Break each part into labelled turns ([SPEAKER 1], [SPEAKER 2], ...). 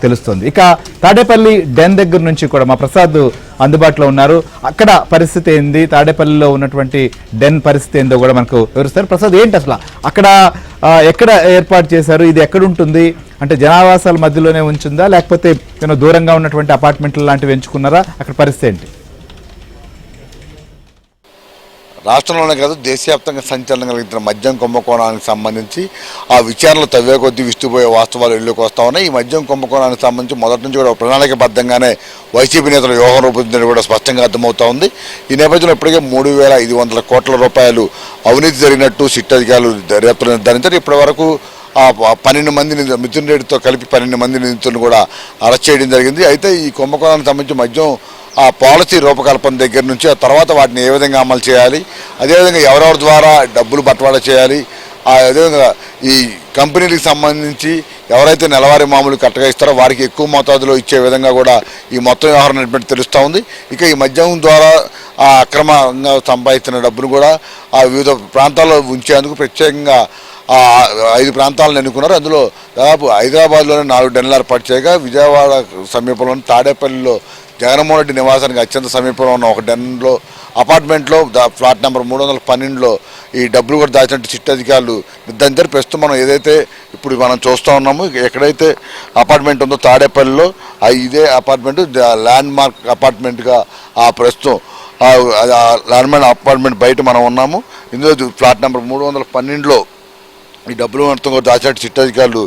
[SPEAKER 1] తెలుస్తోంది. ఇక తాడేపల్లి డెన్ దగ్గర నుంచి కూడా మా ప్రసాద్ అందుబాటులో ఉన్నారు. అక్కడ పరిస్థితి ఏంది, తాడేపల్లిలో ఉన్నటువంటి డెన్ పరిస్థితి ఏందో కూడా మనకు వివరిస్తారు. ప్రసాద్, ఏంటి అసలు అక్కడ ఎక్కడ ఏర్పాటు చేశారు, ఇది ఎక్కడ ఉంటుంది, అంటే జనావాసాల మధ్యలోనే ఉంచిందా లేకపోతే దూరంగా ఉన్నటువంటి అపార్ట్మెంట్లు లాంటివి ఎంచుకున్నారా, అక్కడ పరిస్థితి ఏంటి?
[SPEAKER 2] రాష్ట్రంలోనే కాదు దేశవ్యాప్తంగా సంచలనం కలిగిన మద్యం కుంభకోణానికి సంబంధించి ఆ విచారణలు తవ్వే కొద్దీ విస్తుపోయే వాస్తవాలు ఇళ్ళకి వస్తూ ఉన్నాయి. ఈ మద్యం కుంభకోణానికి సంబంధించి మొదటి నుంచి కూడా ప్రణాళికబద్ధంగానే వైసీపీ నేతలు వ్యూహం రూపొందించడం కూడా స్పష్టంగా అర్థమవుతూ ఉంది. ఈ నేపథ్యంలో ఇప్పటికే 3,500 కోట్ల రూపాయలు అవినీతి జరిగినట్టు సిట్ అధికారులు దర్యాప్తులు నిర్ధారించారు. ఇప్పటి వరకు 12 మంది మిథున్ రెడ్డితో కలిపి 12 మంది నిందితులను కూడా అరెస్ట్ చేయడం జరిగింది. అయితే ఈ కుంభకోణానికి సంబంధించి మద్యం ఆ పాలసీ రూపకల్పన దగ్గర నుంచి ఆ తర్వాత వాటిని ఏ విధంగా అమలు చేయాలి, అదేవిధంగా ఎవరెవరి ద్వారా డబ్బులు బట్వాడా చేయాలి, అదేవిధంగా ఈ కంపెనీలకు సంబంధించి ఎవరైతే నెలవారీ మామూలు కట్టగా ఇస్తారో వారికి ఎక్కువ మోతాదులో ఇచ్చే విధంగా కూడా ఈ మొత్తం వ్యవహారం నడిపినట్టు తెలుస్తూ ఉంది. ఇక ఈ మద్యం ద్వారా ఆ అక్రమంగా సంపాదించిన డబ్బును కూడా ఆ వివిధ ప్రాంతాల్లో ఉంచేందుకు ప్రత్యేకంగా 5 ప్రాంతాలను ఎన్నుకున్నారు. అందులో దాదాపు హైదరాబాద్లోనే 4 డెన్లు ఏర్పాటు చేయగా విజయవాడ సమీపంలోని తాడేపల్లిలో జగన్మోహన్ రెడ్డి నివాసానికి అత్యంత సమీపంలో ఉన్న ఒక డెన్లో అపార్ట్మెంట్లో ఫ్లాట్ నెంబర్ 312లో ఈ డబ్బులు కూడా దాచినట్టు సిట్ అధికారులు నిర్ధారించారు. ప్రస్తుతం మనం ఏదైతే ఇప్పుడు మనం చూస్తూ ఉన్నామో ఎక్కడైతే అపార్ట్మెంట్ ఉందో తాడేపల్లిలో ఇదే అపార్ట్మెంట్ ల్యాండ్ మార్క్ అపార్ట్మెంట్గా ప్రస్తుతం ల్యాండ్ మార్క్ అపార్ట్మెంట్ బయట మనం ఉన్నాము. ఇందులో ఫ్లాట్ నెంబర్ 312లో ఈ డబ్బులు మొత్తం కూడా దాచినట్టు సిట్ అధికారులు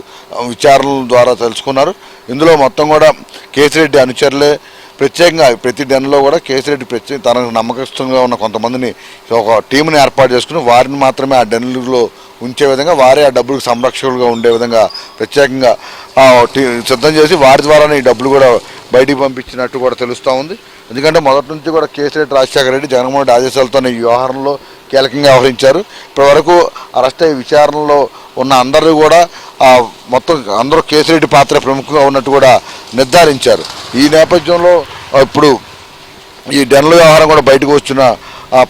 [SPEAKER 2] విచారణల ద్వారా తెలుసుకున్నారు. ఇందులో మొత్తం కూడా కేసిరెడ్డి అనుచరులే ప్రత్యేకంగా ప్రతి డెన్లో కూడా కేసిరెడ్డి తనకు నమ్మకస్తుగా ఉన్న కొంతమందిని ఒక టీంని ఏర్పాటు చేసుకుని వారిని మాత్రమే ఆ డెన్లలో ఉంచే విధంగా వారే ఆ డబ్బులకు సంరక్షకులుగా ఉండే విధంగా ప్రత్యేకంగా సిద్ధం చేసి వారి ద్వారానే ఈ డబ్బులు కూడా బయటికి పంపించినట్టు కూడా తెలుస్తూ ఉంది. ఎందుకంటే మొదటి నుంచి కూడా కేసిరెడ్డి రాజశేఖర రెడ్డి జగన్మోహన్ రెడ్డి ఆదేశాలతో ఈ వ్యవహారంలో కీలకంగా వ్యవహరించారు. ఇప్పటివరకు అరెస్ట్ అయ్యే విచారణలో ఉన్న అందరూ కూడా మొత్తం అందరూ కేసిరెడ్డి పాత్ర ప్రముఖంగా ఉన్నట్టు కూడా నిర్ధారించారు. ఈ నేపథ్యంలో ఇప్పుడు ఈ డెన్ల వ్యవహారం కూడా బయటకు వచ్చిన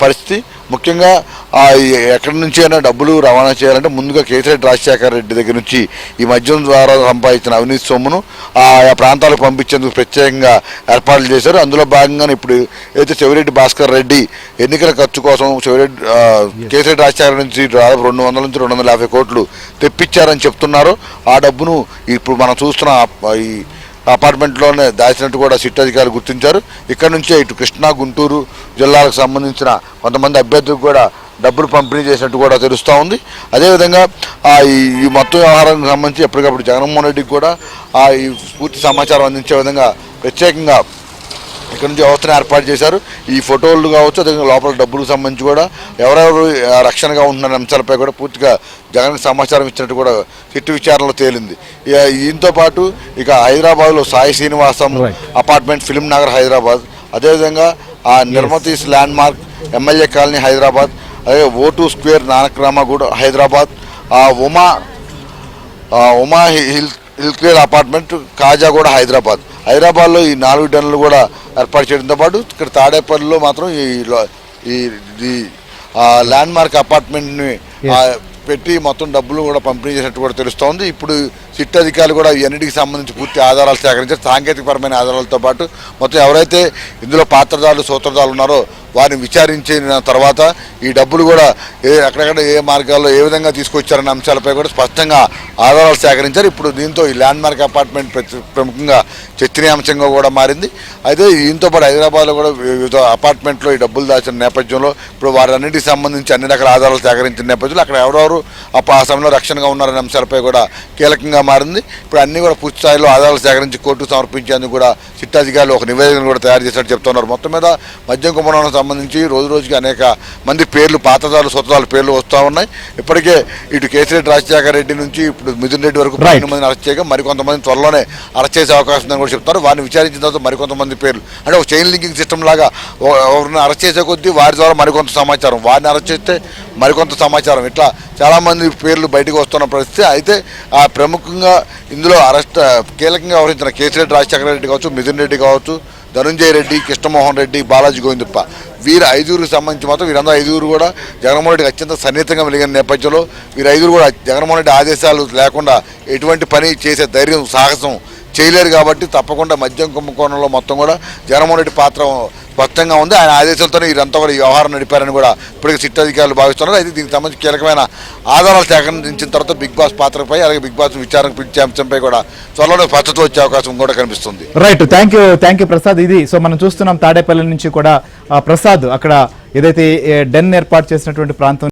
[SPEAKER 2] పరిస్థితి. ముఖ్యంగా ఎక్కడి నుంచి అయినా డబ్బులు రవాణా చేయాలంటే ముందుగా కేసిరెడ్డి రాజశేఖర రెడ్డి దగ్గర నుంచి ఈ మద్యం ద్వారా సంపాదించిన అవినీతి సొమ్మును ఆయా ప్రాంతాలకు పంపించేందుకు ప్రత్యేకంగా ఏర్పాట్లు చేశారు. అందులో భాగంగానే ఇప్పుడు అయితే చెవిరెడ్డి భాస్కర్ రెడ్డి ఎన్నికల ఖర్చు కోసం కేసిరెడ్డి రాజశేఖర నుంచి దాదాపు 200 నుంచి 250 కోట్లు తెప్పించారని చెప్తున్నారు. ఆ డబ్బును ఇప్పుడు మనం చూస్తున్న ఈ అపార్ట్మెంట్లోనే దాచినట్టు కూడా సిట్ అధికారులు గుర్తించారు. ఇక్కడ నుంచే ఇటు కృష్ణా గుంటూరు జిల్లాలకు సంబంధించిన కొంతమంది అభ్యర్థులకు కూడా డబ్బులు పంపిణీ చేసినట్టు కూడా తెలుస్తూ ఉంది. అదేవిధంగా ఈ మొత్తం వ్యవహారానికి సంబంధించి ఎప్పటికప్పుడు జగన్మోహన్ రెడ్డికి కూడా ఈ పూర్తి సమాచారం అందించే విధంగా ప్రత్యేకంగా ఇక్కడ నుంచి వ్యవస్థను ఏర్పాటు చేశారు. ఈ ఫోటోలు కావచ్చు, అదేవిధంగా లోపల డబ్బులకు సంబంధించి కూడా ఎవరెవరు రక్షణగా ఉంటున్న అంశాలపై కూడా పూర్తిగా జగన్కి సమాచారం ఇచ్చినట్టు కూడా సిట్టు విచారణలో తేలింది. దీంతో పాటు ఇక హైదరాబాద్లో సాయి శ్రీనివాసం అపార్ట్మెంట్ ఫిలిం నగర్ హైదరాబాద్, అదేవిధంగా నిర్మతీస్ landmark MLA colony Hyderabad, అలాగే O2 square Nanakramguda Hyderabad, Uma hill apartment Kajaguda హైదరాబాద్లో ఈ 4 డెన్లు కూడా ఏర్పాటు చేయడంతో పాటు ఇక్కడ తాడేపల్లిలో మాత్రం ఈ ల్యాండ్ మార్క్ అపార్ట్మెంట్ని పెట్టి మొత్తం డబ్బులు కూడా పంపిణీ చేసినట్టు కూడా తెలుస్తోంది. ఇప్పుడు సిట్ అధికారులు కూడా ఇవన్నిటికి సంబంధించి పూర్తి ఆధారాలు సేకరించారు. సాంకేతికపరమైన ఆధారాలతో పాటు మొత్తం ఎవరైతే ఇందులో పాత్రదారులు సూత్రధారులు ఉన్నారో వారిని విచారించిన తర్వాత ఈ డబ్బులు కూడా ఎక్కడెక్కడ ఏ మార్గాల్లో ఏ విధంగా తీసుకొచ్చారనే అంశాలపై కూడా స్పష్టంగా ఆధారాలు సేకరించారు. ఇప్పుడు దీంతో ఈ ల్యాండ్ మార్క్ అపార్ట్మెంట్ ప్రముఖంగా చర్చనీయాంశంగా కూడా మారింది. అయితే దీంతో పాటు హైదరాబాద్లో కూడా వివిధ అపార్ట్మెంట్లో ఈ డబ్బులు దాచిన నేపథ్యంలో ఇప్పుడు వారన్నిటికి సంబంధించి అన్ని రకాల ఆధారాలు సేకరించిన నేపథ్యంలో అక్కడ ఎవరెవరు ఆ సమయంలో రక్షణగా ఉన్నారనే అంశాలపై కూడా కీలకంగా మారింది. ఇప్పుడు అన్ని కూడా పూర్తి స్థాయిలో ఆధారాలు సేకరించి కోర్టుకు సమర్పించేందుకు కూడా సిట్ అధికారులు ఒక నివేదికను కూడా తయారు చేసినట్టు చెప్తున్నారు. మొత్తం మీద మద్యం కుంభకోణానికి సంబంధించి రోజుకి అనేక మంది పేర్లు పాత్రదారులు సొంతదారుల పేర్లు వస్తూ ఉన్నాయి. ఇప్పటికే ఇటు కేసిరెడ్డి రాజశేఖర రెడ్డి నుంచి ఇప్పుడు మిథున్ రెడ్డి వరకు 12 మందిని అరెస్ట్ చేయగా మరికొంతమంది త్వరలోనే అరెస్ట్ చేసే అవకాశం ఉందని కూడా చెప్తారు. వారిని విచారించిన తర్వాత మరికొంతమంది పేర్లు అంటే ఒక చైన్ లింకింగ్ సిస్టమ్ లాగా ఎవరిని అరెస్ట్ చేసే కొద్దీ వారి ద్వారా మరికొంత సమాచారం, వారిని అరెస్ట్ చేస్తే మరికొంత సమాచారం, ఇట్లా చాలామంది పేర్లు బయటకు వస్తున్న పరిస్థితి. అయితే ప్రముఖంగా ఇందులో కీలకంగా వ్యవహరించిన కేసిరెడ్డి రాజశేఖర రెడ్డి కావచ్చు, మిథున్ రెడ్డి కావచ్చు, ధనుంజయ రెడ్డి, కృష్ణమోహన్ రెడ్డి, బాలాజీ గోవిందప్ప, వీరు 5గురికి సంబంధించి మాత్రం వీరందరూ 5గురు కూడా జగన్మోహన్ రెడ్డికి అత్యంత సన్నిహితంగా వెలిగిన నేపథ్యంలో వీరు 5గురు కూడా జగన్మోహన్ రెడ్డి ఆదేశాలు లేకుండా ఎటువంటి పని చేసే ధైర్యం, సాహసం చేయలేరు కాబట్టి తప్పకుండా మద్యం కుంభకోణంలో మొత్తం కూడా జగన్మోహన్ రెడ్డి పాత్ర స్పష్టంగా ఉంది. ఆయన ఆదేశాలతోనే వీరంతా కూడా ఈ వ్యవహారం నడిపారని కూడా ఇప్పటికే సిట్ అధికారులు భావిస్తున్నారు. అయితే దీనికి సంబంధించి కీలకమైన ఆధారాలు సేకరించిన తర్వాత బిగ్ బాస్ పాత్రపై అలాగే బిగ్ బాస్ విచారణకు పిలిచే అంశంపై కూడా త్వరలోనే స్పష్టత వచ్చే అవకాశం కూడా కనిపిస్తుంది.
[SPEAKER 1] Right, thank you Prasad. ఇది సో మనం చూస్తున్నాం తాడేపల్లి నుంచి కూడా ప్రసాద్ అక్కడ ఏదైతే డెన్ ఏర్పాటు చేసినటువంటి ప్రాంతం